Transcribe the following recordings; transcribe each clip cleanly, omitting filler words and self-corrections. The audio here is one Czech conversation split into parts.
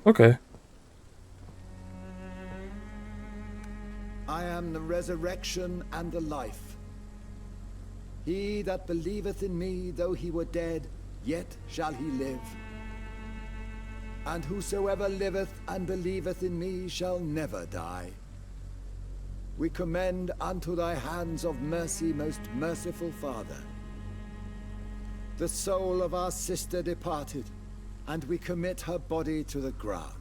OK. I am the resurrection and the life. He that believeth in me, though he were dead, yet shall he live. And whosoever liveth and believeth in me shall never die. We commend unto thy hands of mercy, most merciful Father, the soul of our sister departed, and we commit her body to the ground.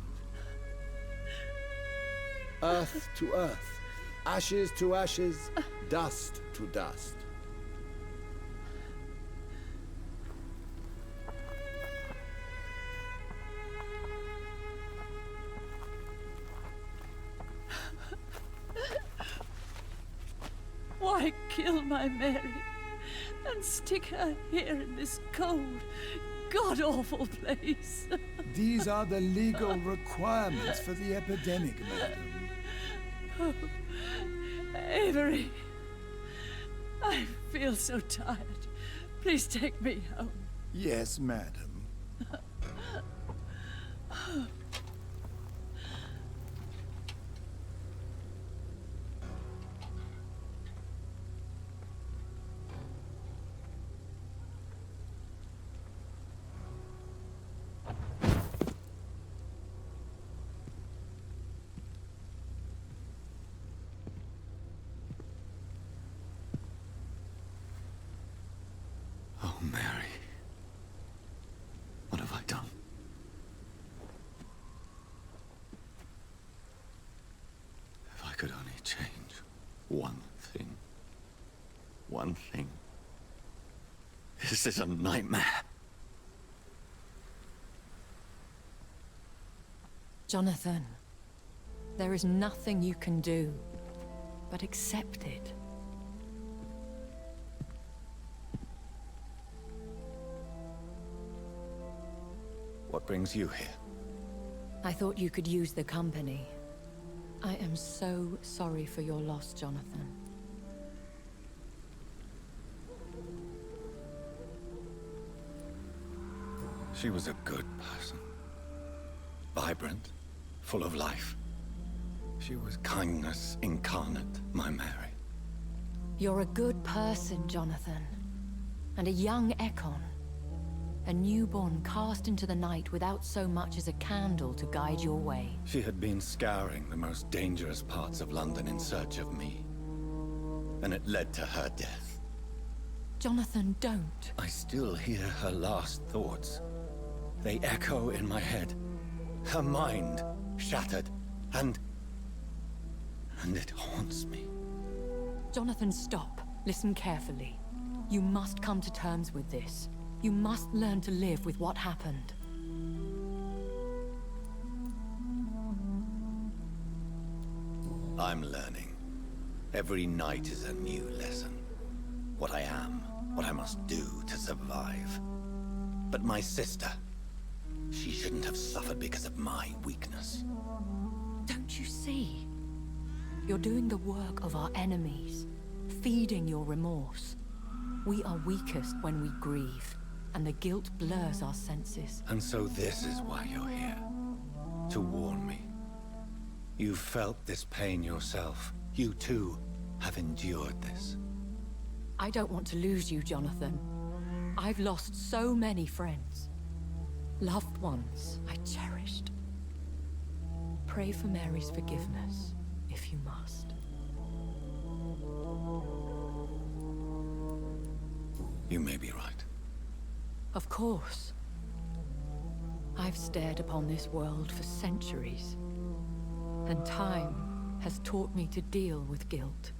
Earth to earth, ashes to ashes, dust to dust. Why kill my Mary and stick her here in this cold, god-awful place? These are the legal requirements for the epidemic, madam. Oh, Avery, I feel so tired. Please take me home. Yes, madam. Oh, Mary. What have I done? If I could only change one thing. One thing. This is a nightmare. Jonathan, there is nothing you can do but accept it. What brings you here? I thought you could use the company. I am so sorry for your loss, Jonathan. She was a good person. Vibrant, full of life. She was kindness incarnate, my Mary. You're a good person, Jonathan. And a young Ekon. A newborn cast into the night without so much as a candle to guide your way. She had been scouring the most dangerous parts of London in search of me. And it led to her death. Jonathan, don't. I still hear her last thoughts. They echo in my head. Her mind shattered, and it haunts me. Jonathan, stop. Listen carefully. You must come to terms with this. You must learn to live with what happened. I'm learning. Every night is a new lesson. What I am, what I must do to survive. But my sister, she shouldn't have suffered because of my weakness. Don't you see? You're doing the work of our enemies, feeding your remorse. We are weakest when we grieve, and the guilt blurs our senses. And so this is why you're here. To warn me. You've felt this pain yourself. You too have endured this. I don't want to lose you, Jonathan. I've lost so many friends. Loved ones I cherished. Pray for Mary's forgiveness, if you must. You may be right. Of course. I've stared upon this world for centuries, and time has taught me to deal with guilt,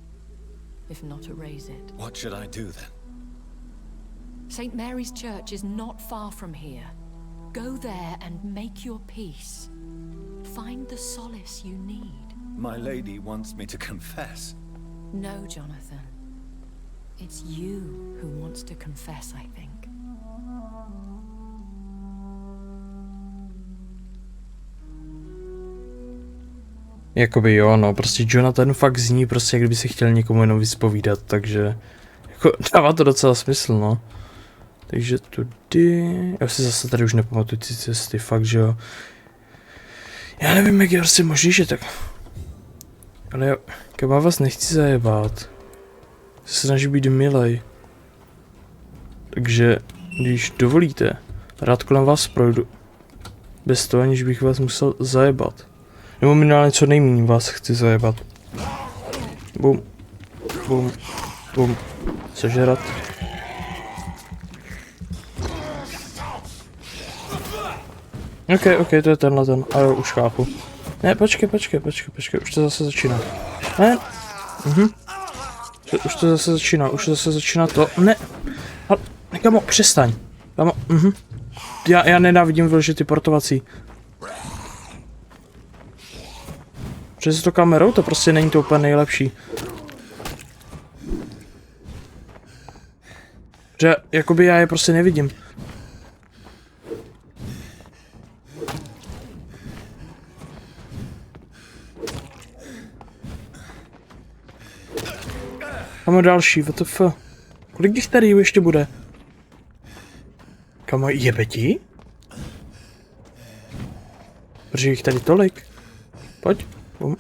if not erase it. What should I do then? St. Mary's Church is not far from here. Go there and make your peace. Find the solace you need. My lady wants me to confess. No, Jonathan. It's you who wants to confess, I think. Jakoby jo, no, prostě Jonathan fakt zní prostě, jak kdyby si chtěl někomu jenom vyspovídat, takže jako dává to docela smysl, no. Takže tudy, já si zase tady už nepamatuji ty cesty, fakt, že jo. Já nevím, jak je prostě možný, že tak... Ale já vás nechci zajebát. Se snaží být milej. Takže, když dovolíte, rád kolem vás projdu. Bez toho, aniž bych vás musel zajebat. Nebo minimálně co nejméně vás chci zajebat. Bum. Bum. Bum. Sežerat. Ok, to je tenhle ten. A jo, už chápu. Ne, počkej, už to zase začíná. Ne. Už to zase začíná to. Ne. Ale, kamo, přestaň. Kamo, Já nenávidím vyložit ty portovací. Přes to kamerou, to prostě není to úplně nejlepší. Že, jakoby já je prostě nevidím. Kamo další, WTF. Kolik těch tady ještě bude? Kamo, jebe ti? Protože jich tady tolik. Pojď. Bum.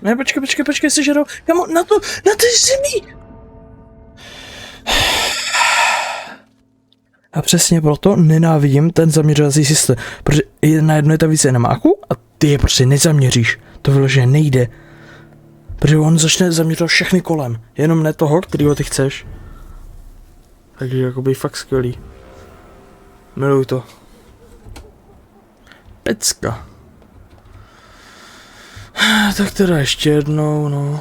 Ne, počkej, sežerou. Kamo, na té zemi! A přesně proto nenávidím ten zaměřovací systém. Protože najednou je ta více na máku a ty je prostě nezaměříš. To vyloženě nejde. Protože on začne zaměřovat všechny kolem. Jenom ne toho, kterýho ty chceš. Takže jakoby fakt skvělý. Miluju to. Pecka. Tak teda ještě jednou, no.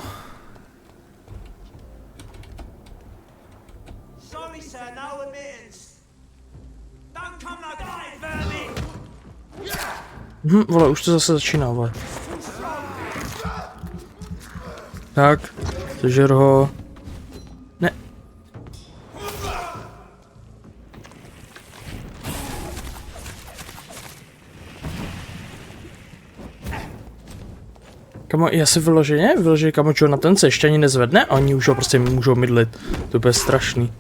Vole, už to zase začíná, vole. Tak, sežer ho. Ne. Kamo, já si vyloženě, kamo, Jonathan se ještě ani nezvedne a oni už ho prostě můžou mydlit. To bude strašný.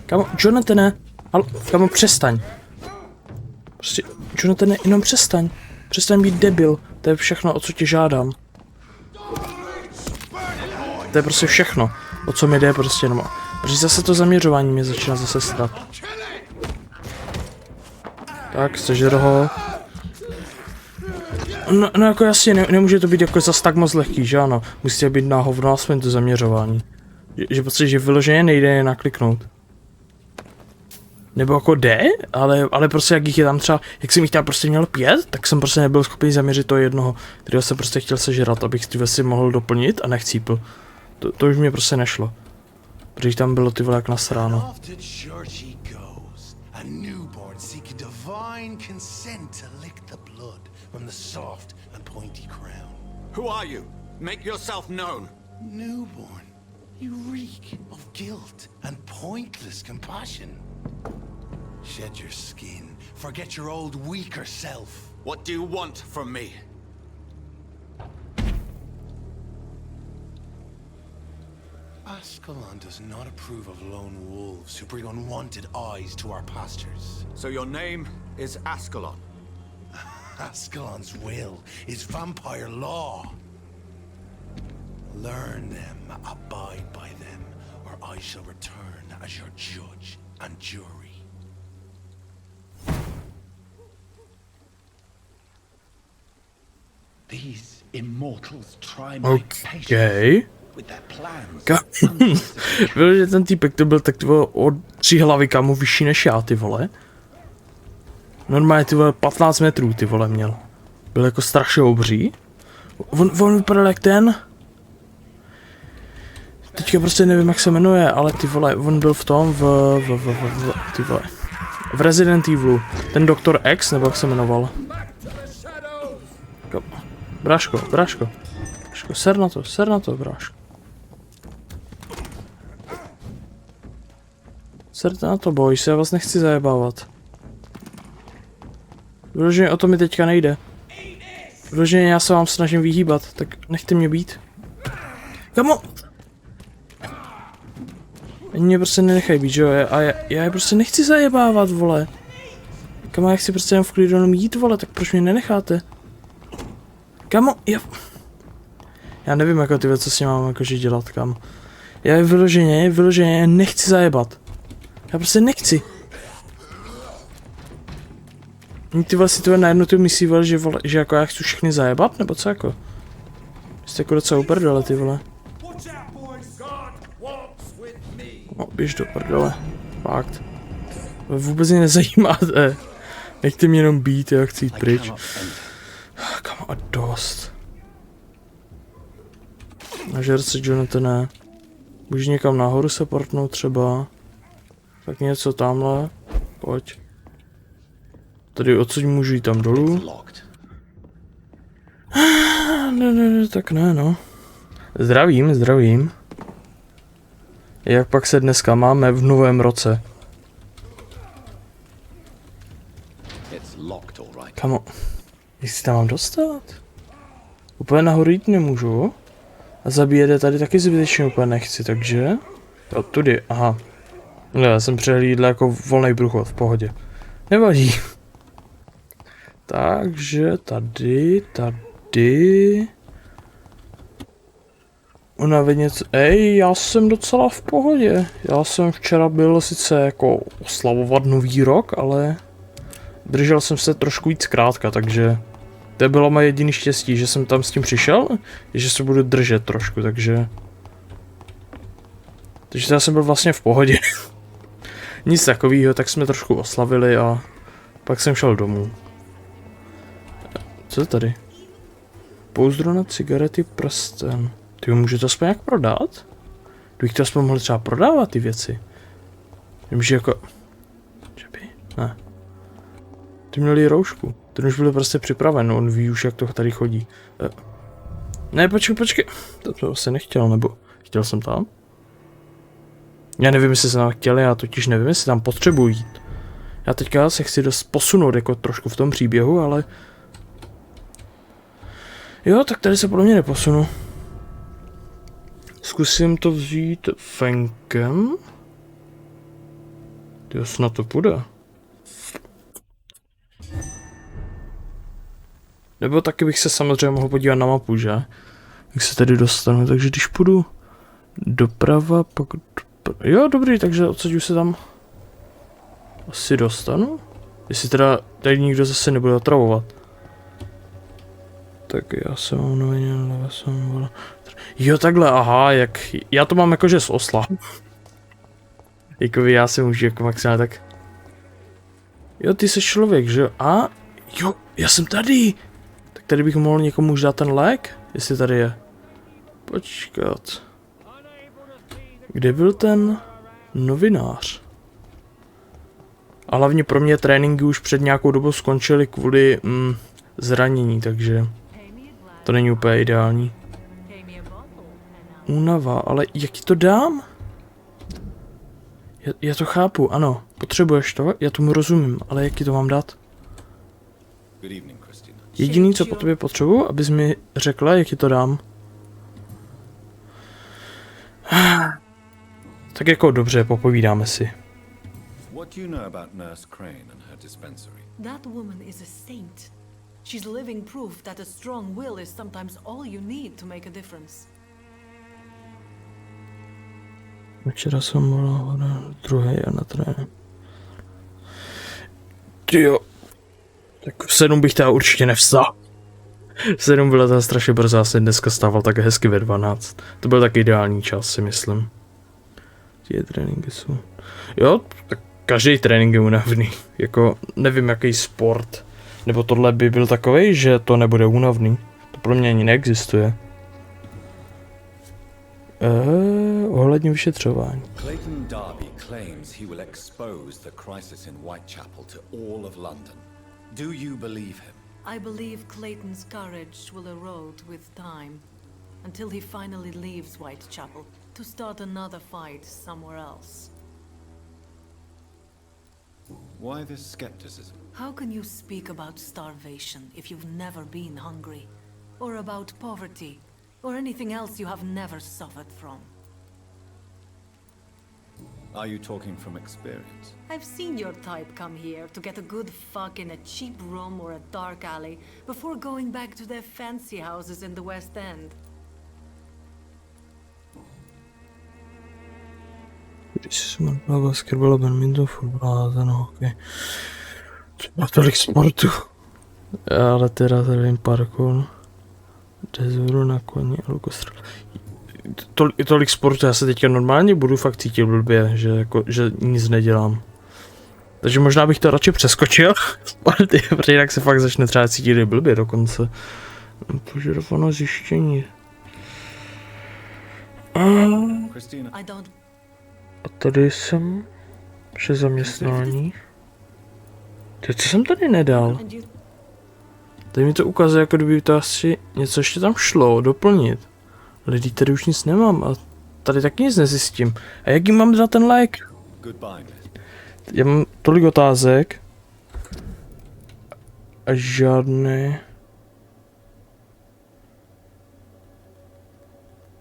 Kamo, Jonathane, ale, kamo, přestaň. Prostě, Jonathane, jenom přestaň. Přestaň být debil, to je všechno, o co tě žádám. To je prostě všechno, o co mi jde prostě jenom. Protože zase to zaměřování mě začíná zase stát. Tak, sežer ho. No jako jasně, nemůže to být jako zas tak moc lehký, že ano. Musíte být na hovno aspoň to zaměřování. Že prostě, že vyloženě nejde je nakliknout. Nebo jako jde, ale prostě jak jich je tam třeba, jak jsem jich tam prostě měl 5, tak jsem prostě nebyl schopný zaměřit toho jednoho, kterého jsem prostě chtěl sežrat, abych ty věci mohl doplnit a nechcípl. To už mě prostě nešlo. Protože tam bylo ty vole jak nasráno. Who are you? Make yourself known. Newborn, you reek of guilt and pointless compassion. Shed your skin, forget your old weaker self. What do you want from me? Ascalon does not approve of lone wolves who bring unwanted eyes to our pastures. So your name is Ascalon? Ascalon's will is vampire law. Learn them, abide by them, or I shall return as your judge and jury. These immortals try my patience with their plans. Byl, že ten týpek to byl tak o 3 hlavy kamo vyšší než já, ty vole. Normálně ty vole 15 metrů ty vole měl. Byl jako strašně obří. On vypadal jak ten. Teďka prostě nevím jak se jmenuje, ale ty vole, on byl v tom ty vole. V Resident Evilu. Ten Doktor X, nebo jak se jmenoval. Bráško, ser na to, bráško. Serte na to, boj, já vás nechci zajebávat. Vyloženě o to mi teďka nejde. Vyloženě já se vám snažím vyhýbat, tak nechte mě být. Kamo! Oni mě prostě nenechají být, že jo? A já je prostě nechci zajebávat, vole. Kamo, já chci prostě jen v klidu jenom jít, vole, tak proč mě nenecháte? Kamo, já nevím, jako ty věci, co s ním mám jakože dělat, kam. Já je vyloženě nechci zajebat. Já prostě nechci. Ty vole si to najednou ty myslí, vole, že jako já chci všechny zajebat, nebo co jako? Jste jako docela uprdele, ty vole. No, běž do prdele. Fakt. Vůbec mě nezajímáte. Nechte mě jenom být, já chci jít pryč. Kamo, a dost. Nažer se, Jonathane. Můžeš někam nahoru se portnout třeba. Tak něco tamhle. Pojď. Tady odsud můžu jít tam dolů. Ne, tak ne, no. Zdravím. Jak pak se dneska máme v novém roce? Kamo, jestli tam mám dostat? Úplně nahoru jít nemůžu. A zabíjete tady taky zbytečně úplně nechci, takže... Jo, tudy, aha. No, já jsem přehlídl jako volný průchod, v pohodě. Nevadí. Takže tady... Unavět něco... já jsem docela v pohodě. Já jsem včera byl sice jako oslavovat nový rok, ale... Držel jsem se trošku víc zkrátka, takže... To bylo moje jediné štěstí, že jsem tam s tím přišel, že se budu držet trošku, takže... Takže já jsem byl vlastně v pohodě. Nic takového, tak jsme trošku oslavili a... Pak jsem šel domů. Co je tady? Pouzdro na cigarety prsten. Ty můžu to aspoň jak prodat? Kdybych to aspoň mohl třeba prodávat ty věci. Vím, že jako... Ne. Ty měli roušku. Ten už byl prostě připraven, on ví už, jak to tady chodí. Ne, počkej. To asi nechtěl, nebo... Chtěl jsem tam? Já nevím, jestli jsem tam chtěl, já totiž nevím, jestli tam potřebuji jít. Já teďka se chci dost posunout jako trošku v tom příběhu, ale... Jo, tak tady se podle mě neposunu. Zkusím to vzít venkem. Jo, snad to půjde. Nebo taky bych se samozřejmě mohl podívat na mapu, že? Jak se tady dostanu, takže když půjdu doprava, pak... Jo, dobrý, takže odsaď už se tam asi dostanu. Jestli teda tady nikdo zase nebude otravovat. Tak já se mám novině, jo, takhle, aha, jak... Já to mám jakože z osla. Jakoby já se můžu jako maximálně tak... Jo, ty jsi člověk, že jo? A... Jo, já jsem tady! Tak tady bych mohl někomu už dát ten lék? Jestli tady je. Počkat. Kde byl ten novinář? A hlavně pro mě tréninky už před nějakou dobou skončily kvůli zranění, takže to není úplně ideální. Únava, ale jak ti to dám? Já to chápu, ano. Potřebuješ to? Já tomu rozumím, ale jak ti to mám dát? Jediný, co po tobě potřebuji, abys mi řekla, jak ti to dám. Tak jako dobře, popovídáme si. What do you know about Nurse Crane and her dispensary? That woman is a saint. She's living proof that a strong will is sometimes all you need to make a difference. Včera jsem byla druhý a na trénink. Jo. Tak v 7 bych teda určitě nevstal. V 7 byla teda strašně brzo, já jsem dneska stával tak hezky ve 12. To byl tak ideální čas, si myslím. Ty tréninky jsou... Jo, tak každý trénink je únavný. Jako, nevím jaký sport. Nebo tohle by byl takovej, že to nebude únavný. To pro mě ani neexistuje. Ohledně vyšetřování. Clayton Darby claims he will expose the crisis in Whitechapel to all of London. Do you believe him? I believe Clayton's courage will erode with time, until he finally leaves Whitechapel to start another fight somewhere else. Why this skepticism? How can you speak about starvation if you've never been hungry? Or about poverty? Or anything else you have never suffered from? Are you talking from experience? I've seen your type come here to get a good fuck in a cheap room or a dark alley before going back to their fancy houses in the West End. Když jsem odbal basketbal, badminton, fotbal, ten hokej. Třeba tolik sportu. Ale teda tady vím parkour. Dezoru na koni a lukostřel. Tolik sportu, já se teďka normálně budu fakt cítit blbě, že nic nedělám. Takže možná bych to radši přeskočil, protože jinak se fakt začne třeba cítit blbě dokonce. Požadované zjištění. A tady jsem přes zaměstnání. Teď co jsem tady nedal? Tady mi to ukazuje, jako kdyby to asi něco ještě tam šlo doplnit. Lidí tady už nic nemám a tady taky nic nezjistím. A jak jim mám dát ten like? Já mám tolik otázek. A žádné.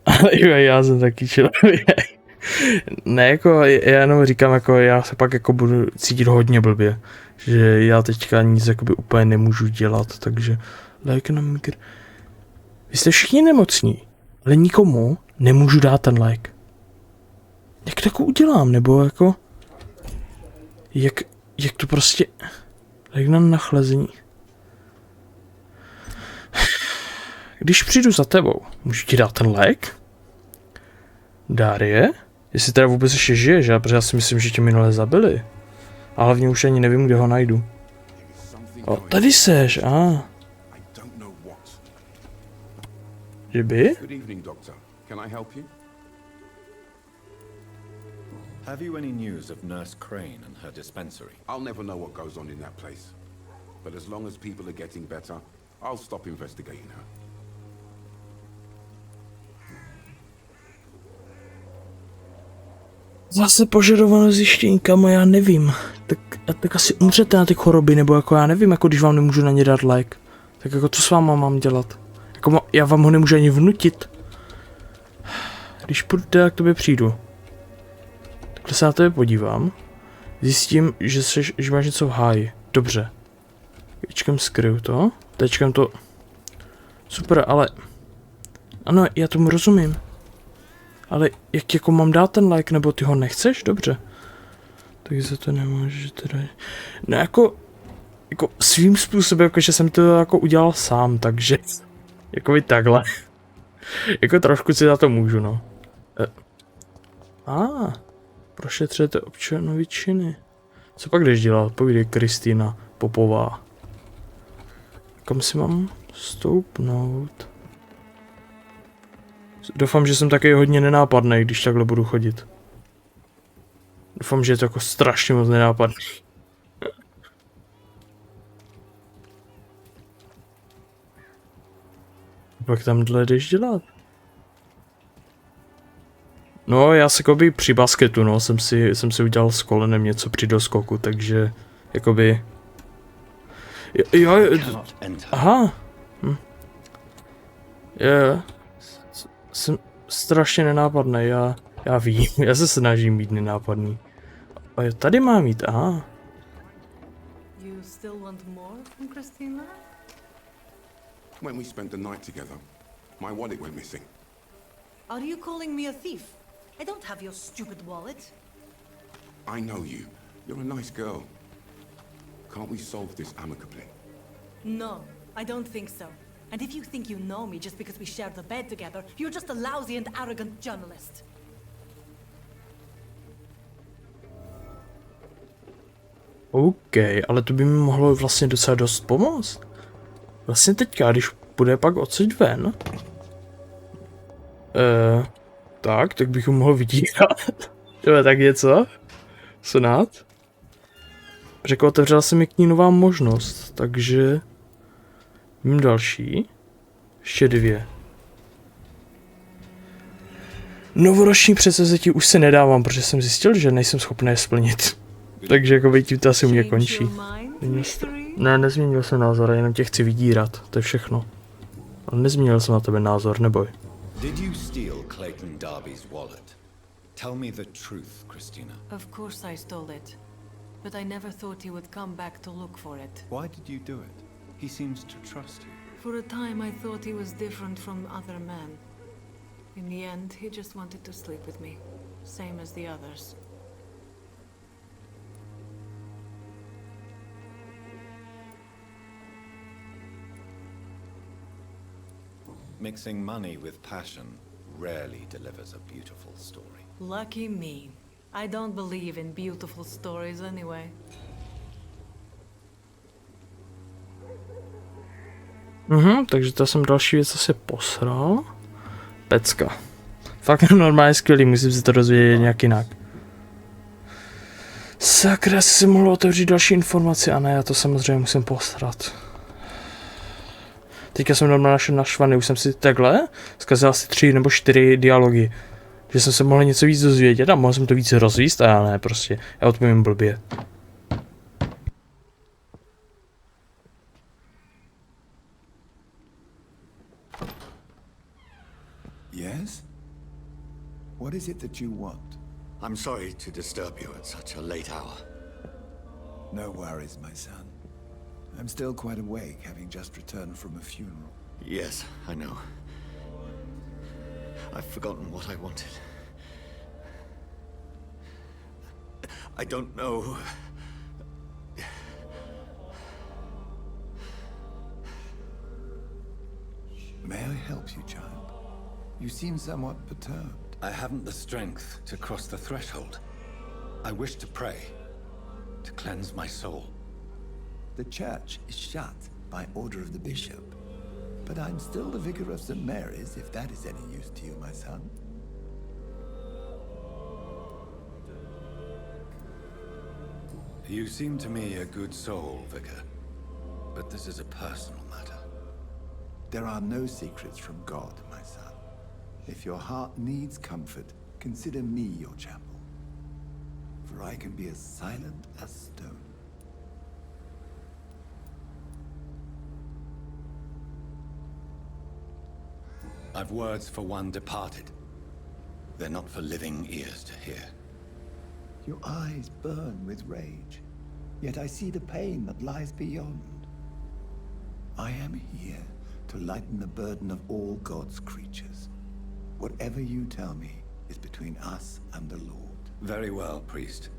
Ale jo, já jsem taky člověk. Ne, jako já jenom říkám, jako já se pak jako budu cítit hodně blbě. Že já teďka nic jakoby úplně nemůžu dělat, takže like na mikr. Vy jste všichni nemocní, ale nikomu nemůžu dát ten like. Jak to jako udělám, nebo jako... Jak to prostě... Like na nachlazení. Když přijdu za tebou, můžu ti dát ten like? Dárie? Jestli teda vůbec ještě žije, že? Protože já si myslím, že tě minule zabili. A hlavně už ani nevím, kde ho najdu. O, tady seš, Že by? Have you any news of Nurse Crane and her dispensary? I'll never know what goes on in that place. But as long as people are getting better, I'll stop investigating her. Zase požadované zjištění, kamo, já nevím. Tak asi umřete na ty choroby, nebo jako já nevím, jako když vám nemůžu na ně dát like. Tak jako co s váma mám dělat? Jako já vám ho nemůžu ani vnutit. Když půjdu, tak k tobě přijdu. Takhle se na tebe podívám. Zjistím, že máš něco v háji. Dobře. Tečkem skryju to. Tečkem to... Super, ale... Ano, já tomu rozumím. Ale jak jako mám dát ten like, nebo ty ho nechceš? Dobře. Takže to nemůžeš teda... No jako svým způsobem, jakože jsem to jako udělal sám, takže... Jako by takhle. Jako trošku si za to můžu, no. Prošetřete občanovičiny. Co pak jdeš dělat? Povídej Kristýna Popová. Kam si mám stoupnout? Doufám, že jsem taky hodně nenápadný, když takhle budu chodit. Doufám, že je to jako strašně moc nenápadný. Pak tamhle jdeš dělat. No, já se jakoby při basketu, no, jsem si udělal s kolenem něco při doskoku, takže jakoby... Jo, aha. Jsem strašně nenápadný, já vím, já se snažím být nenápadný. A jo, tady mám jít, aha. You still want more from Christina? When we spent the night together, my wallet went missing. Are you calling me a thief? I don't have your stupid wallet. I know you. You're a nice girl. Can't we solve this amicably? No, I don't think so. And if you think you know me just because we share the bed together, you're just a lousy and arrogant journalist. OK, ale to by mi mohlo vlastně docela dost pomoct. Vlastně teďka, když bude pak odsud ven. Tak bych ho mohl vydírat. Jo, tak něco. Snad. Řekl, otevřela se mi k ní nová možnost, takže... Mím další. Ještě 2. Novoroční předsevzetí už se nedávám, protože jsem zjistil, že nejsem schopný je splnit. Takže jakoby tím to asi u mě končí. Ne, nezměnil jsem názor, jenom tě chci vydírat, to je všechno. Ale nezměnil jsem na tebe názor, neboj. Did you steal Clayton Darby's wallet? Tell me the truth, Christina. Of course I stole it. But I never thought he would come back to look for it. Why did you do it? He seems to trust you. For a time I thought he was different from other men. In the end, he just wanted to sleep with me. Same as the others. Mixing money with passion rarely delivers a beautiful story. Lucky me. I don't believe in beautiful stories anyway. Takže to jsem další věc asi posral. Pecka. Fakt normálně skvělý, musím si to dozvědět nějak jinak. Sakra, si mohl otevřít další informaci, a ne, já to samozřejmě musím posrat. Teďka jsem normálně naštvaný, už jsem si takhle zkazil asi 3 nebo 4 dialogy. Že jsem se mohl něco víc dozvědět a mohl jsem to víc rozvíst a já ne, prostě. Já odpovím blbě. Yes? What is it that you want? I'm sorry to disturb you at such a late hour. No worries, my son. I'm still quite awake, having just returned from a funeral. Yes, I know. I've forgotten what I wanted. I don't know. May I help you, child? You seem somewhat perturbed. I haven't the strength to cross the threshold. I wish to pray, to cleanse my soul. The church is shut by order of the bishop, but I'm still the vicar of St. Mary's, if that is any use to you, my son. You seem to me a good soul, Vicar, but this is a personal matter. There are no secrets from God, my son. If your heart needs comfort, consider me your chapel, for I can be as silent as stone. I've words for one departed. They're not for living ears to hear. Your eyes burn with rage, yet I see the pain that lies beyond. I am here to lighten the burden of all God's creatures. Whatever you tell me is between us and the Lord. Very well, priest,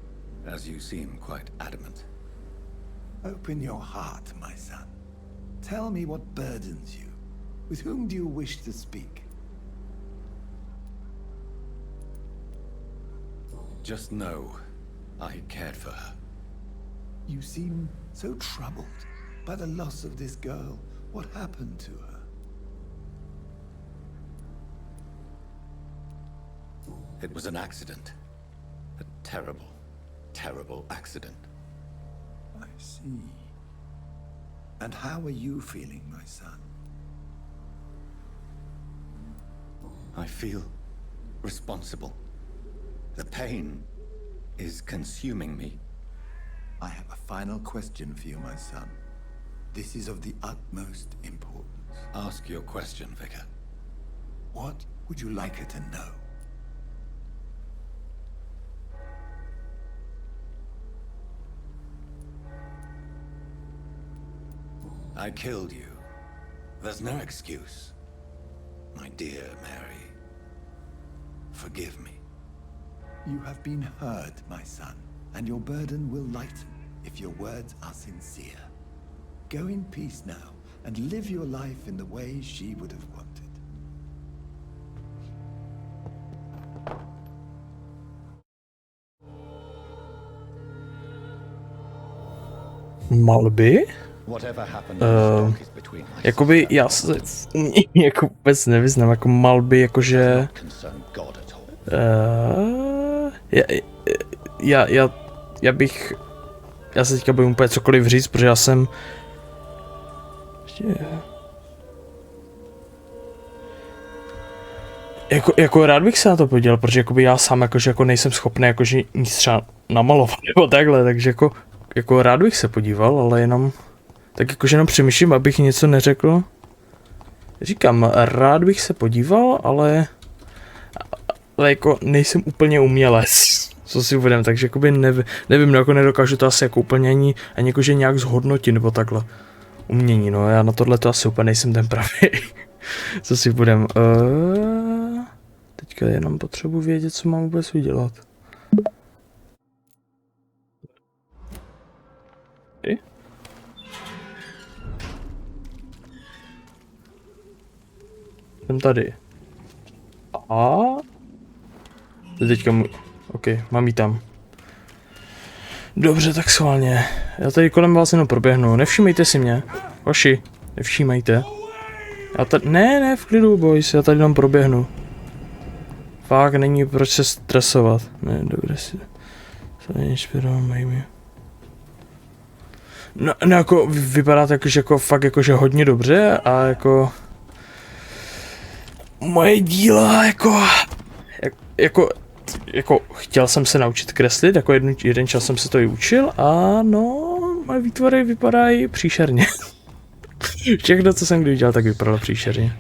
as you seem quite adamant. Open your heart, my son. Tell me what burdens you. With whom do you wish to speak? Just know I cared for her. You seem so troubled by the loss of this girl. What happened to her? It was an accident. A terrible, terrible accident. I see. And how are you feeling, my son? I feel responsible. The pain is consuming me. I have a final question for you, my son. This is of the utmost importance. Ask your question, Vicar. What would you like her to know? I killed you. There's no excuse. My dear Mary, forgive me. You have been heard, my son, and your burden will lighten if your words are sincere. Go in peace now, and live your life in the way she would have wanted. Malby? Jakoby já se jako vůbec nevyznám, jako malby, jakože... Já se teďka bojím úplně cokoliv říct, protože já jsem... Jako rád bych se na to podíval, protože jakoby já sám jakože jako nejsem schopný jakože nic třeba namalovat nebo takhle, takže jako rád bych se podíval, ale jenom... Tak jakože jenom přemýšlím, abych něco neřekl. Říkám, rád bych se podíval, ale... ale jako nejsem úplně umělec, co si uvědem, takže jakoby nevím, jako nedokážu to asi jako úplně ani jakože nějak zhodnotit, nebo takhle. Umění, no, já na tohle to asi úplně nejsem ten pravý. Co si budem, teďka jenom potřebuji vědět, co mám vůbec udělat. Jsem tady. A teďka OK, mám jí tam. Dobře, tak schválně. Já tady kolem vás jenom proběhnu. Nevšímejte si mě. Hoši, nevšímejte. Ne, v klidu, boys, já tady jenom proběhnu. Fakt není proč se stresovat. Ne, dobře si. No, jako vypadá to jako fakt jakože hodně dobře a jako moje díla jako chtěl jsem se naučit kreslit, jako jeden čas jsem se to i učil a no, moje výtvory vypadají příšerně. Všechno, co jsem kdy udělal, tak vypadalo příšerně.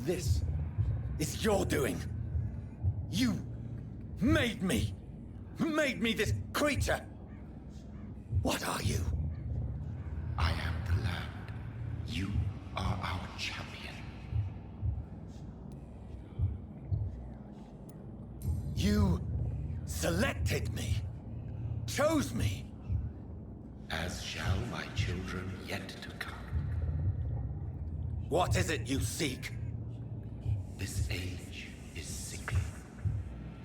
This is your doing. You made me this creature. What are you? I am the land. You are our champion. You selected me, chose me. As shall my children yet to come. What is it you seek? This age is sickly.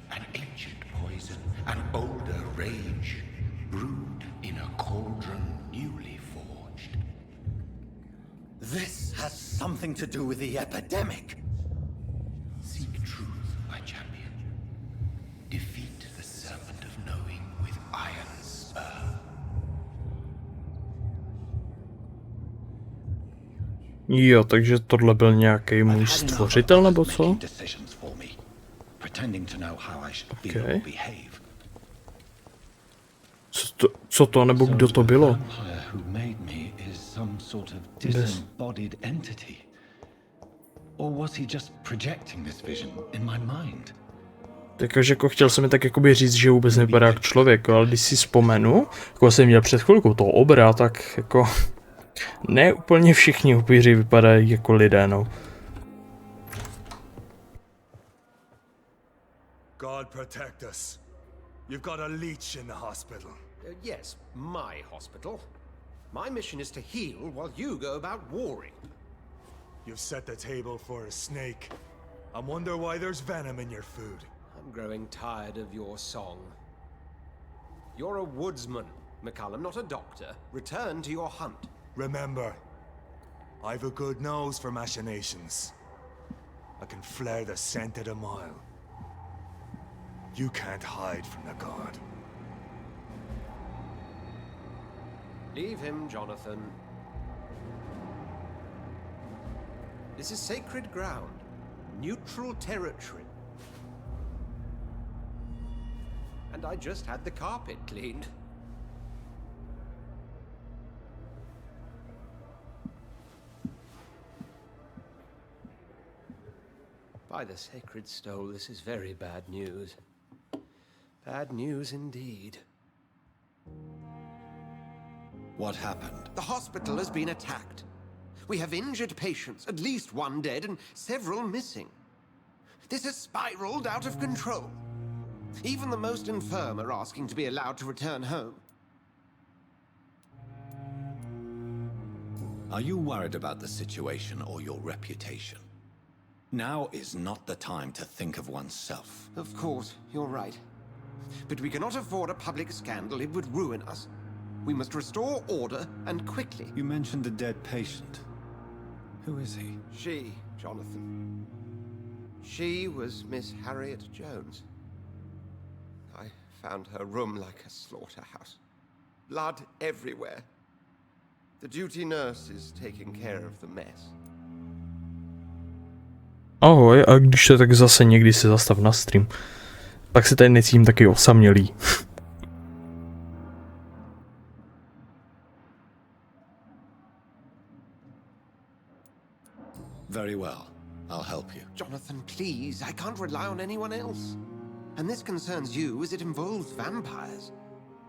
An ancient poison, an older rage, brewed in a cauldron newly forged. This has something to do with the epidemic. Seek truth, my champion. Defeat the serpent of knowing with iron spur. Jo, takže tohle byl nějaký můj stvořitel, nebo co? Okay. Co to, nebo kdo to bylo? Takže jako chtěl jsem mi tak jakoby říct, že vůbec nevypadá jak člověk, ale když si vzpomenu, jako jsem měl před chvilkou toho obra, tak jako ne úplně všichni upíři vypadají jako lidé, no. God protect us. You've got a leech in the hospital. Yes, my hospital. My mission is to heal while you go about warring. You've set the table for a snake. I wonder why there's venom in your food. I'm growing tired of your song. You're a woodsman, McCallum, not a doctor. Return to your hunt. Remember, I've a good nose for machinations. I can flare the scent at a mile. You can't hide from the god. Leave him, Jonathan. This is sacred ground. Neutral territory. And I just had the carpet cleaned. By the sacred stole, this is very bad news. Bad news indeed. What happened? The hospital has been attacked. We have injured patients, at least one dead and several missing. This has spiraled out of control. Even the most infirm are asking to be allowed to return home. Are you worried about the situation or your reputation? Now is not the time to think of oneself. Of course, you're right. But we cannot afford a public scandal. It would ruin us. We must restore order, and quickly. You mentioned a dead patient. Who is he? She, Jonathan. She was Miss Harriet Jones. I found her room like a slaughterhouse. Blood everywhere. The duty nurse is taking care of the mess. Ahoj, a když to tak zase někdy se zastav na stream. Pak se tady necítím taky osamělý. Very well. I'll help you. Jonathan, please, I can't rely on anyone else. And this concerns you as it involves vampires.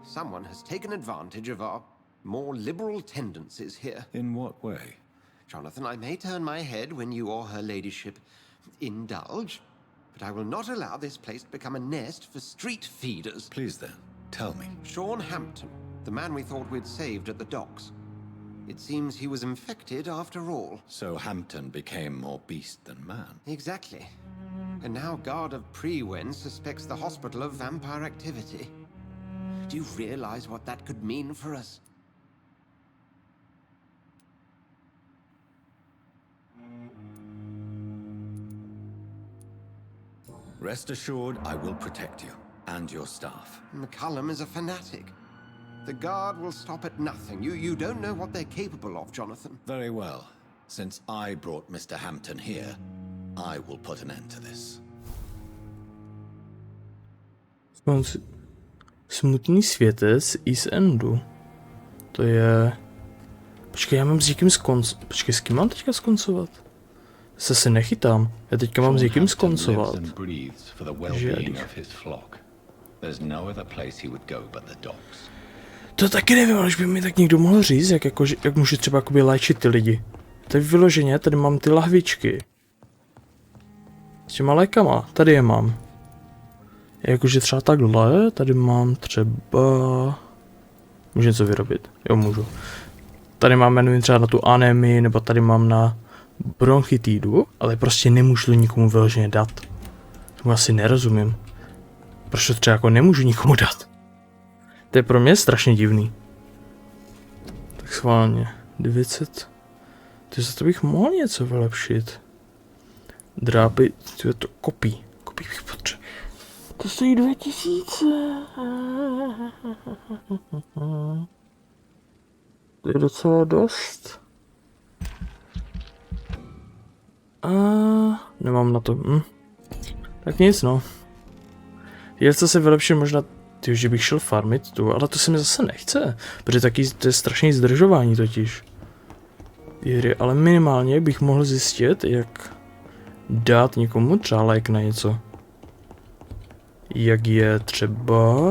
Someone has taken advantage of our more liberal tendencies here. In what way? Jonathan, I may turn my head when you or her ladyship indulge, but I will not allow this place to become a nest for street feeders. Please then, tell me. Sean Hampton, the man we thought we'd saved at the docks. It seems he was infected after all. So Hampton became more beast than man. Exactly. And now Guard of Prewen suspects the hospital of vampire activity. Do you realize what that could mean for us? Rest assured, I will protect you and your staff. McCullum is a fanatic. The Guard will stop at nothing. You don't know what they're capable of, Jonathan. Very well. Since I brought Mr. Hampton here, I will put an end to this. Smutný světec East Endu. To je... Počkej, já mám s někým Počkej, s kým mám teďka skoncovat? Se nechytám. Já teďka mám s někým skoncovat. To taky nevím, ale už by mi tak někdo mohl říct, jak můžu třeba léčit ty lidi. Tak vyloženě, tady mám ty lahvičky. S těma lékama, tady je mám. Jakože třeba takhle, tady mám třeba... Můžu něco vyrobit? Jo, můžu. Tady mám jmenuji třeba na tu anémii, nebo tady mám na bronchitídu, ale prostě nemůžu to nikomu vyloženě dát. Tomu asi nerozumím. Proč to třeba jako nemůžu nikomu dát? To je pro mě strašně divný. Tak schválně. 900. To za to bych mohl něco vylepšit. Drápy, to je to kopí. Kopí bych potřeboval. To stojí 2000. To je docela dost. A nemám na to. Tak nic, no. Je co se vylepšit možná, že bych šel farmit tu, ale to se mi zase nechce. Protože taky to je strašné zdržování totiž. Hry, ale minimálně bych mohl zjistit, jak dát někomu třeba lék na něco. Jak je třeba...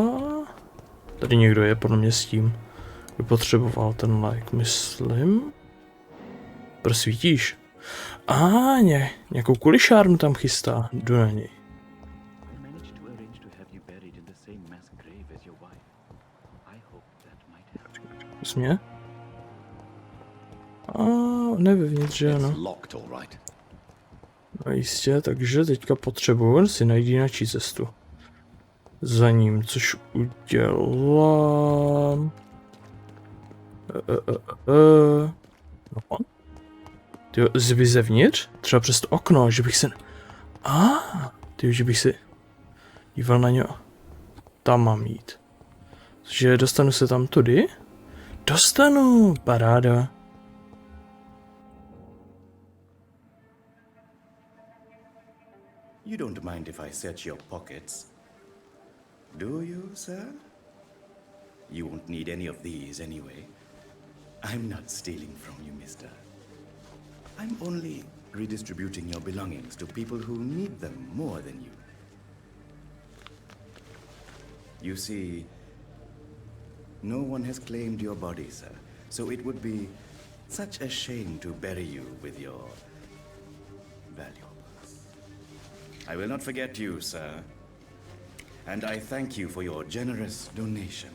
Tady někdo je podle mě s tím, kdo potřeboval ten lék, myslím. Prosvítíš? Nějakou kulišárnu tam chystá, jdu na něj. Mě? Nevevnitř, že ano. No jistě, takže teďka potřebuji si najít jináčí cestu. Za ním, což udělám... No. Tyjo, zevnitř? Třeba přes to okno, že bych se... Tyjo, že bych si díval na něj. Tam mám jít. Takže dostanu se tam tudy? Dostanu, paráda. You don't mind if I search your pockets, do you, sir? You won't need any of these anyway. I'm not stealing from you, mister. I'm only redistributing your belongings to people who need them more than you. You see, no one has claimed your body, sir, so it would be such a shame to bury you with your valuables. I will not forget you, sir, and I thank you for your generous donation.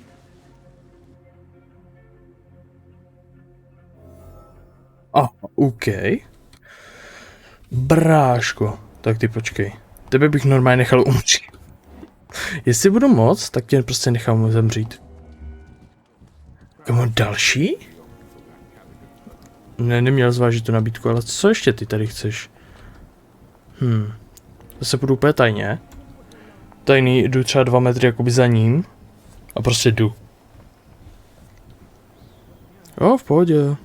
OK. Bráško. Tak ty počkej. Tebe bych normálně nechal umřít. Jestli budu moc, tak tě prostě nechám zemřít. Komu další? Neměl zvážit tu nabídku, ale co ještě ty tady chceš? Zase budu úplně tajně. Tajný, jdu třeba 2 metry jakoby za ním. A prostě jdu. Jo, v pohodě.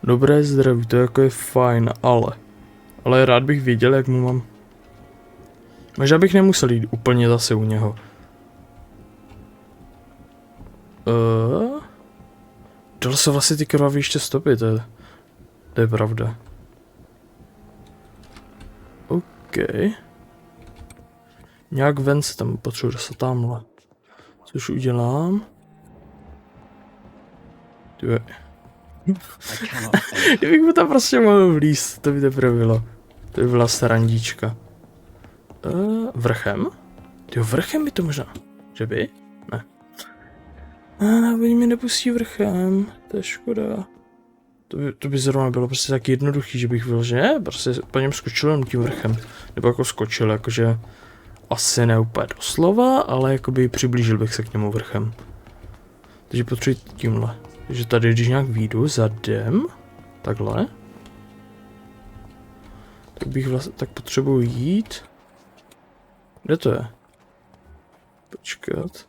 Dobré zdraví, to jako je fajn, ale rád bych věděl, jak mu mám. Možná bych nemusel jít úplně zase u něho. Dole jsou vlastně ty krvavé ještě stopy, to je pravda. OK. Nějak ven se tam potřebuji dostat tamhle. Což udělám. Kdybych mu tam prostě mohl vlízt, to by teprve bylo. To by byla srandička. Vrchem? Jo, vrchem by to možná. Že by? Ne. Oni mi nepustí vrchem. To je škoda. To by zrovna bylo prostě tak jednoduchý, že bych byl, že prostě po něm skočil jenom tím vrchem. Nebo jako skočil, jakože asi ne úplně doslova, ale jakoby přiblížil bych se k němu vrchem. Takže potřebuji tímhle. Takže tady, když nějak výjdu zadem, takhle, tak bych vlastně, tak potřebuji jít. Kde to je? Počkat.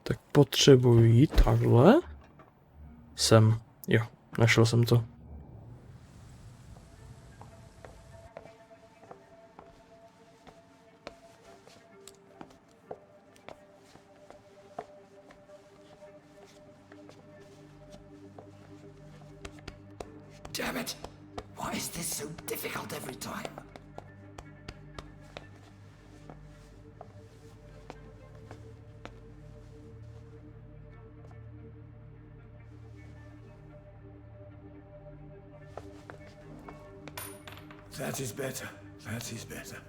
Tak potřebuji jít takhle. Sem. Jo, našel jsem to. Damn it! Why is this so difficult every time? That is better. That is better.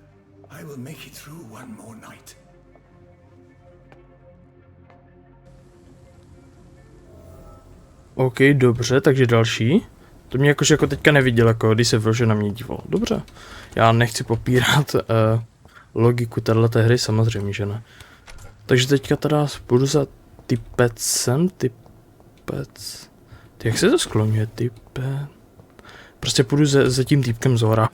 I will make it through one more night. OK, dobře, takže další. To mě jakože jako teďka neviděl, jako když se vložil na mě díval. Dobře. Já nechci popírat logiku téhleté hry, samozřejmě, že ne. Takže teďka teda budu za typecem, typec. Jak se to skloňuje, type? Prostě půjdu za tím týpkem zhora.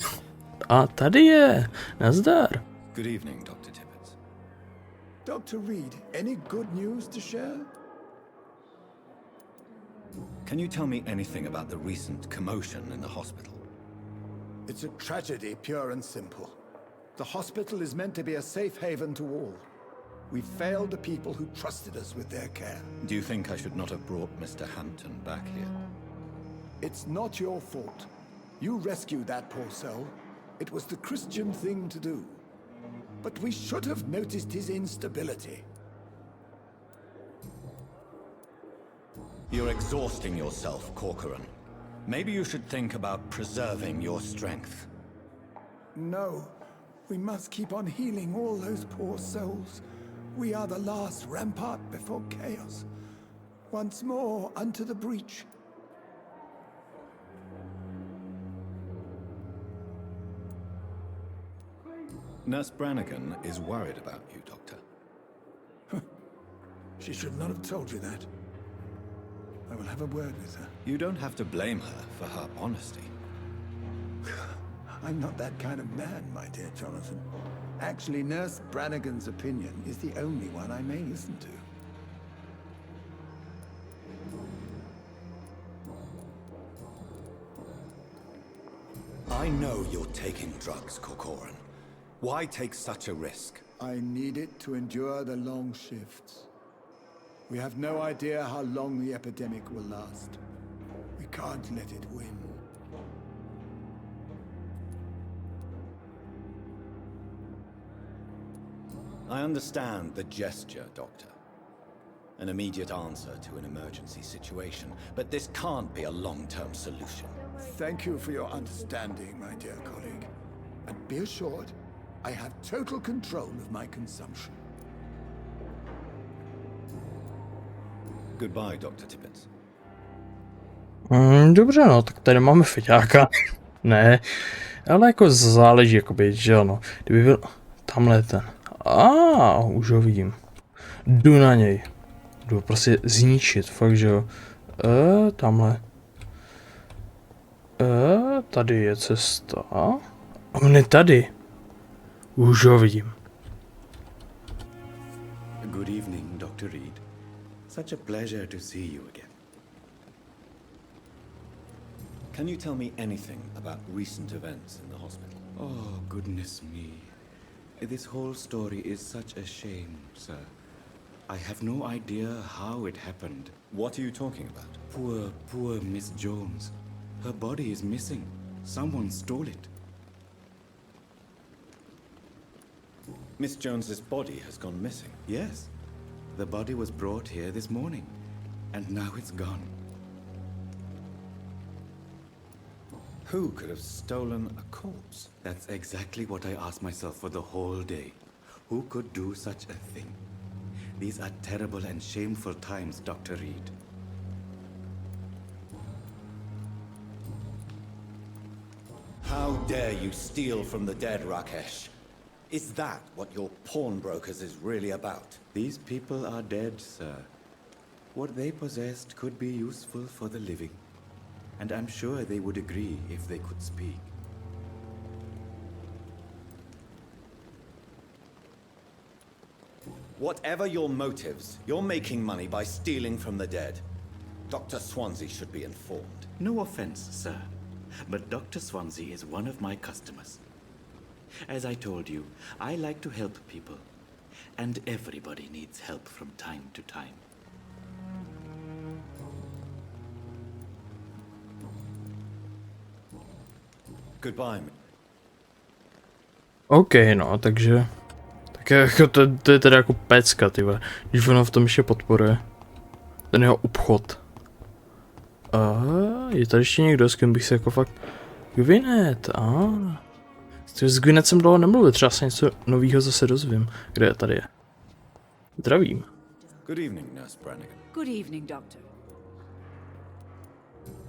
A tady je. Nazdar. Good evening, Dr. Tippett. Dr. Reid, any good news to share? Can you tell me anything about the recent commotion in the hospital? It's a tragedy, pure and simple. The hospital is meant to be a safe haven to all. We failed the people who trusted us with their care. Do you think I should not have brought Mr. Hampton back here? It's not your fault. You rescued that poor soul. It was the Christian thing to do. But we should have noticed his instability. You're exhausting yourself, Corcoran. Maybe you should think about preserving your strength. No. We must keep on healing all those poor souls. We are the last rampart before chaos. Once more unto the breach. Nurse Brannigan is worried about you, Doctor. She should not have told you that. I will have a word with her. You don't have to blame her for her honesty. I'm not that kind of man, my dear Jonathan. Actually, Nurse Brannigan's opinion is the only one I may listen to. I know you're taking drugs, Corcoran. Why take such a risk? I need it to endure the long shifts. We have no idea how long the epidemic will last. We can't let it win. I understand the gesture, Doctor. An immediate answer to an emergency situation, but this can't be a long-term solution. Thank you for your understanding, my dear colleague. And be assured, I have total control of my consumption. Goodbye, Dr. Tippett. Dobře, no, tak tady máme feťáka. Ne, ale jako záleží, jakoby, že ano. Kdyby byl tamhle ten. Už ho vidím. Jdu na něj. Jdu prostě zničit, fakt, že jo. Tamhle. Tady je cesta. On je tady. Už ho vidím. Good evening, Dr. Reid. Such a pleasure to see you again. Can you tell me anything about recent events in the hospital? Oh, goodness me. This whole story is such a shame, sir. I have no idea how it happened. What are you talking about? Poor Miss Jones. Her body is missing. Someone stole it. Miss Jones's body has gone missing? Yes. The body was brought here this morning, and now it's gone. Who could have stolen a corpse? That's exactly what I asked myself for the whole day. Who could do such a thing? These are terrible and shameful times, Dr. Reid. How dare you steal from the dead, Rakesh? Is that what your pawnbrokers is really about? These people are dead, sir. What they possessed could be useful for the living. And I'm sure they would agree if they could speak. Whatever your motives, you're making money by stealing from the dead. Dr. Swansea should be informed. No offense, sir, but Dr. Swansea is one of my customers. As I told you, I like to help people, and everybody needs help from time to time. Goodbye. OK, no, takže... Tak jako to je teda jako pecka, tyhle. Když ono v tom ještě podporuje. Ten jeho obchod. A je tady ještě někdo, s kým bych se jako fakt... Gwyneth, s Gwyneth jsem dlouho nemluvil, třeba se něco novýho zase dozvím. Kde je tady? Zdravím. Good evening, Nurse Brannigan. Good evening, Doctor.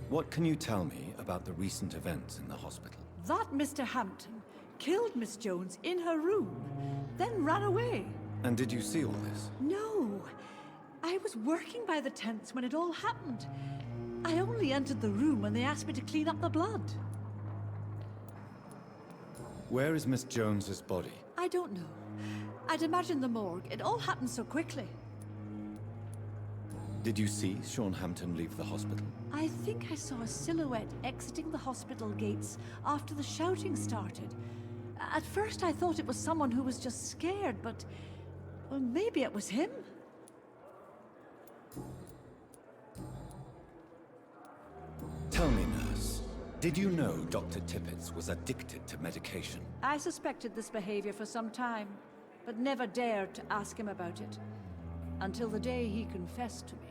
What can you tell me about the recent events in the hospital? That Mr. Hampton killed Miss Jones in her room, then ran away. And did you see all this? No. I was working by the tents when it all happened. I only entered the room when they asked me to clean up the blood. Where is Miss Jones's body? I don't know. I'd imagine the morgue. It all happened so quickly. Did you see Sean Hampton leave the hospital? I think I saw a silhouette exiting the hospital gates after the shouting started. At first I thought it was someone who was just scared, but... well, maybe it was him. Tell me, nurse, did you know Dr. Tippett was addicted to medication? I suspected this behavior for some time, but never dared to ask him about it. Until the day he confessed to me.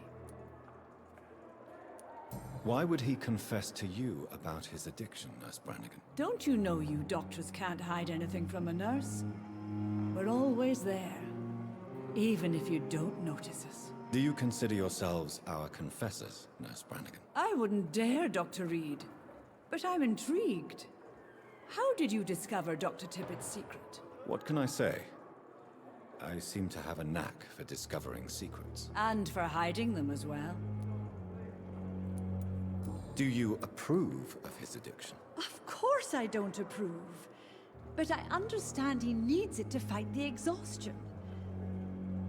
Why would he confess to you about his addiction, Nurse Brannigan? Don't you know you doctors can't hide anything from a nurse? We're always there, even if you don't notice us. Do you consider yourselves our confessors, Nurse Brannigan? I wouldn't dare, Dr. Reid. But I'm intrigued. How did you discover Dr. Tippett's secret? What can I say? I seem to have a knack for discovering secrets. And for hiding them as well. Do you approve of his addiction? Of course I don't approve. But I understand he needs it to fight the exhaustion.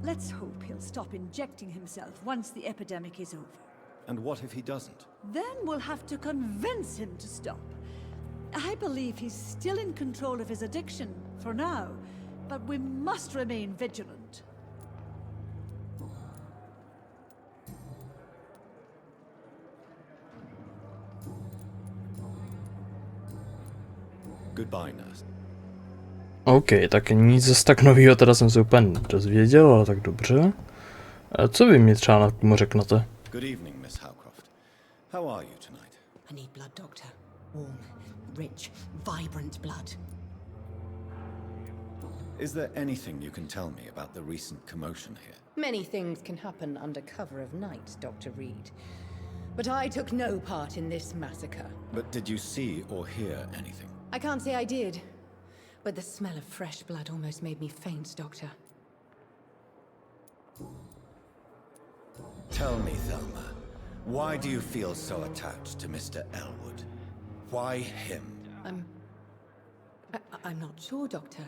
Let's hope he'll stop injecting himself once the epidemic is over. And what if he doesn't? Then we'll have to convince him to stop. I believe he's still in control of his addiction, for now, but we must remain vigilant. Goodbye, nurse. OK, tak nic zase tak novýho teda jsem se úplně dozvěděl, ale tak dobře. A co vy mi třeba na tomu řeknete? Good evening, Miss Howcroft. How are you tonight? I need blood, Doctor. Warm, rich, vibrant blood. Is there anything you can tell me about the recent commotion here? Many things can happen under cover of night, Dr. Reid. But I took no part in this massacre. But did you see or hear anything? I can't say I did. But the smell of fresh blood almost made me faint, Doctor. Tell me, Thelma, why do you feel so attached to Mr. Elwood? Why him? I'm not sure, Doctor.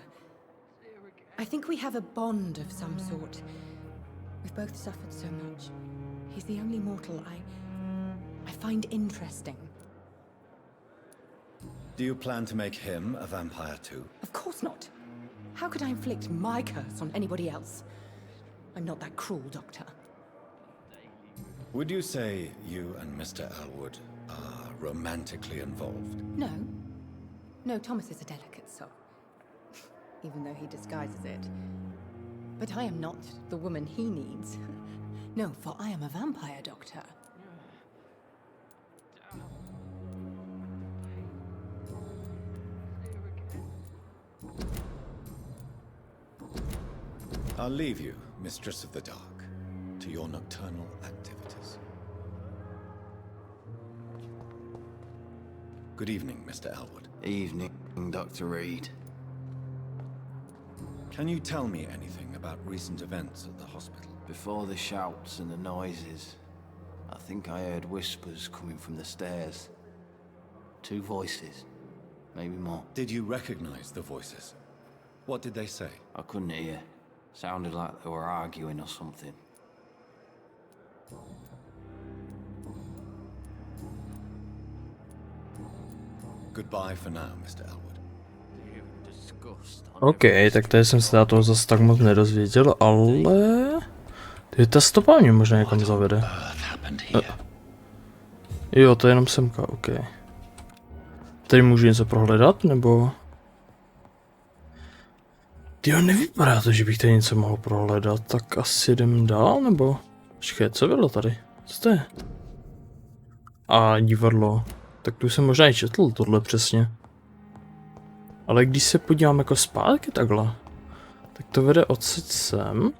I think we have a bond of some sort. We've both suffered so much. He's the only mortal I find interesting. Do you plan to make him a vampire too? Of course not. How could I inflict my curse on anybody else? I'm not that cruel, Doctor. Would you say you and Mr. Elwood are romantically involved? No. No, Thomas is a delicate soul. Even though he disguises it. But I am not the woman he needs. No, for I am a vampire, Doctor. I'll leave you, Mistress of the Dark, to your nocturnal activities. Good evening, Mr. Elwood. Evening, Dr. Reid. Can you tell me anything about recent events at the hospital? Before the shouts and the noises, I think I heard whispers coming from the stairs. 2 voices, maybe more. Did you recognize the voices? What did they say? I couldn't hear. Sounded like they were arguing or something. Goodbye for now, Mr. Elwood. OK, tak tady jsem se toho zase tak moc nedozvěděl, ale... Ta stopa mě možná někam zavede. Jo, to je jenom semka, OK. Tady můžu něco prohledat, nebo... Jo, nevypadá to, že bych tady něco mohl prohledat, tak asi jdem dál, nebo... Počkej, co bylo tady? Co to je? A divadlo. Tak tu jsem možná i četl tohle přesně. Ale když se podívám jako zpátky takhle, tak to vede odsud sem.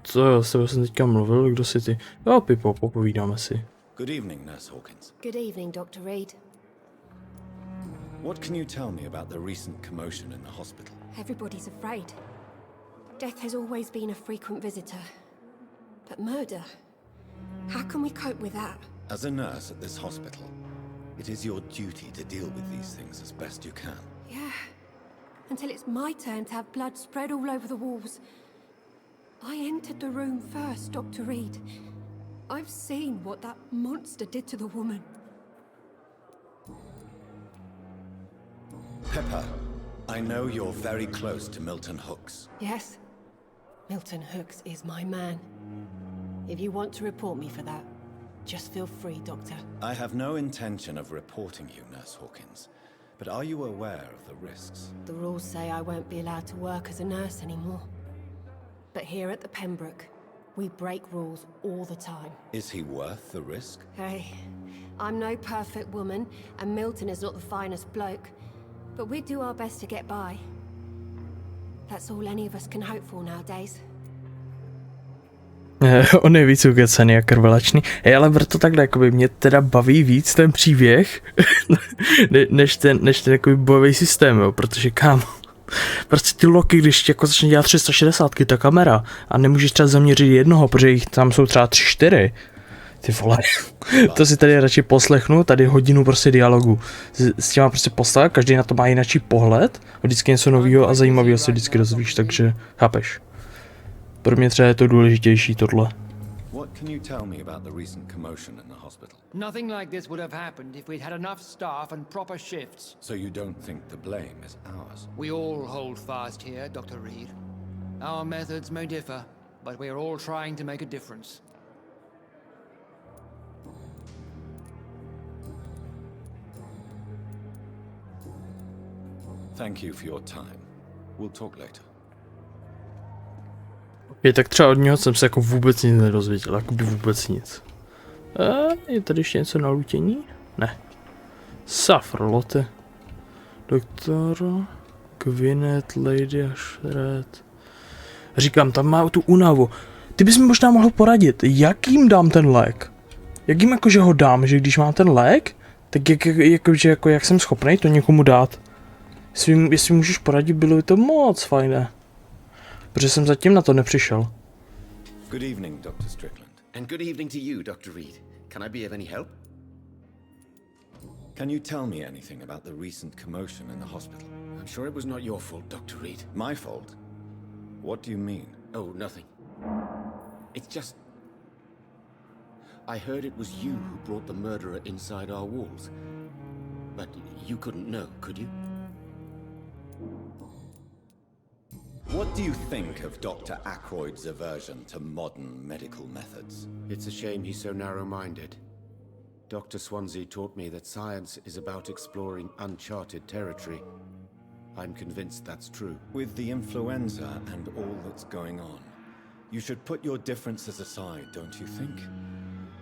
Co jo, s tebou jsem teďka mluvil, kdo jsi ty? Jo, Pipo, popovídáme si. Good evening, Nurse Hawkins. Good evening, Dr. Reid. What can you tell me about the recent commotion in the hospital? Everybody's afraid. Death has always been a frequent visitor. But murder? How can we cope with that? As a nurse at this hospital, it is your duty to deal with these things as best you can. Yeah. Until it's my turn to have blood spread all over the walls. I entered the room first, Dr. Reid. I've seen what that monster did to the woman. Pepper, I know you're very close to Milton Hooks. Yes. Milton Hooks is my man. If you want to report me for that, just feel free, Doctor. I have no intention of reporting you, Nurse Hawkins. But are you aware of the risks? The rules say I won't be allowed to work as a nurse anymore. But here at the Pembroke, we break rules all the time. Is he worth the risk? Hey, I'm no perfect woman, and Milton is not the finest bloke. But we do our best to get by. That's all any of us can hope for nowadays. On je víc ukecaný a krvelačný. Hej, ale to takhle, jakoby mě teda baví víc ten příběh, než ten jakoby bojový systém, jo, protože kámo, prostě ty loky, když jako začne dělat 360 ta kamera a nemůžeš třeba zaměřit jednoho, protože jich tam jsou třeba 3-4, ty vole, to si tady radši poslechnu, tady hodinu prostě dialogu s těma prostě postav, každý na to má jináčí pohled, vždycky něco nového a zajímavého se vždycky dozvíš, takže chápeš. Pro mě třeba je to důležitější tohle. What can you tell me about the recent commotion in the hospital? Nothing like this would have happened if we'd had enough staff and proper shifts. So you don't think the blame is ours? We all hold fast here, Dr. Reid. Our methods may differ, but we are all trying to make a difference. Thank you for your time. We'll talk later. Je tak třeba od něho jsem se jako vůbec nic nedozvěděl, jakoby vůbec nic. Je tady ještě něco na lutění? Ne. Safrlote. Doktor, Gwyneth, Lady a Shred. Říkám, tam má tu únavu. Ty bys mi možná mohl poradit, jak jim dám ten lék? Jak jim jakože ho dám, že když mám ten lék, tak jak jsem schopný to někomu dát? Jestli můžeš poradit, bylo by to moc fajné. Protože jsem zatím na to nepřišel. Good evening, Dr. Strickland. And good evening to you, Dr. Reid. Can I be of any help? Can you tell me anything about the recent commotion in the hospital? I'm sure it was not your fault, Dr. Reid. My fault? What do you mean? Oh, nothing. It's just... I heard it was you who brought the murderer inside our walls. But you couldn't know, could you? What do you think of Dr. Ackroyd's aversion to modern medical methods? It's a shame he's so narrow-minded. Dr. Swansea taught me that science is about exploring uncharted territory. I'm convinced that's true. With the influenza and all that's going on, you should put your differences aside, don't you think?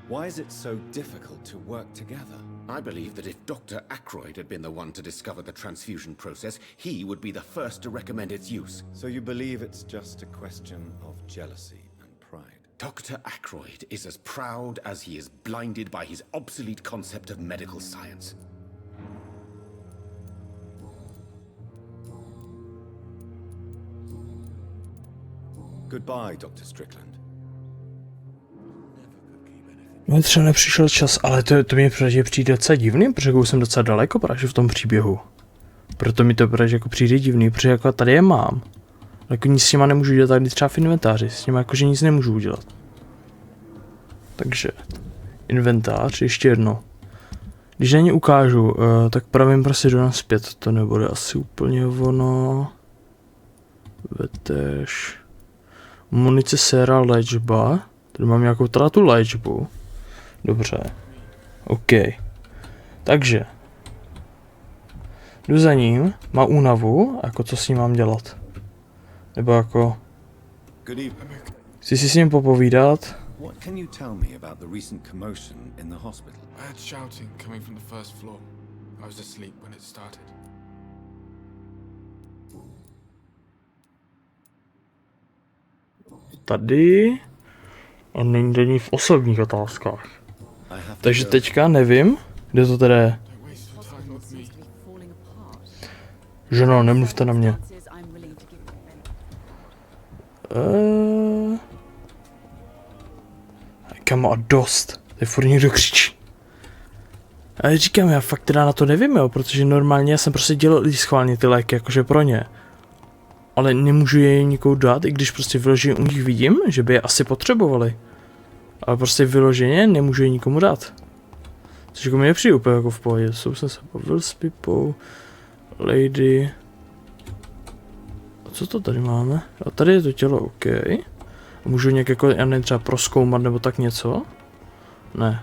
Why is it so difficult to work together? I believe that if Dr. Ackroyd had been the one to discover the transfusion process, he would be the first to recommend its use. So you believe it's just a question of jealousy and pride? Dr. Ackroyd is as proud as he is blinded by his obsolete concept of medical science. Goodbye, Dr. Strickland. No třeba nepřišel čas, ale to mi přijde docela divný, protože už jsem docela daleko právě v tom příběhu. Proto mi to právě jako přijde divný, protože jako tady je mám. Jako nic s nima nemůžu dělat, tady třeba v inventáři, s nima jakože nic nemůžu udělat. Takže, inventář, ještě jedno. Když na ně ukážu, tak pravým prostě jdu nazpět, to nebude asi úplně ono. Vetež. Munice, séra, léčba. Tady mám nějakou teda tu léčbu. Dobře. OK. Takže. Jdu za ním, má únavu, jako co s ním mám dělat. Nebo jako... Chci si s ním popovídat. What can you tell me about the recent commotion in the hospital? I heard shouting coming from the first floor. I was asleep when it started. Tady a není v osobních otázkách. Takže teďka nevím, kde to teda je. Ženo, nemluvte na mě. Kamo, a dost. Tady furt někdo křičí. Ale říkám, já fakt teda na to nevím, jo, protože normálně já jsem prostě dělal schválně ty léky, jakože pro ně. Ale nemůžu je nikomu dát, i když prostě vyloženě u nich vidím, že by je asi potřebovali. Ale prostě vyloženě nemůžu je nikomu dát. Což jako mi nepřijde úplně jako v pohodě. Jsem se bavil s Pipou. Lady. A co to tady máme? A tady je to tělo, OK. Můžu nějak jako, já nevím, třeba prozkoumat nebo tak něco? Ne.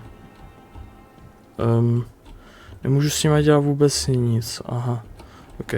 Nemůžu s nimi dělat vůbec nic, aha. OK.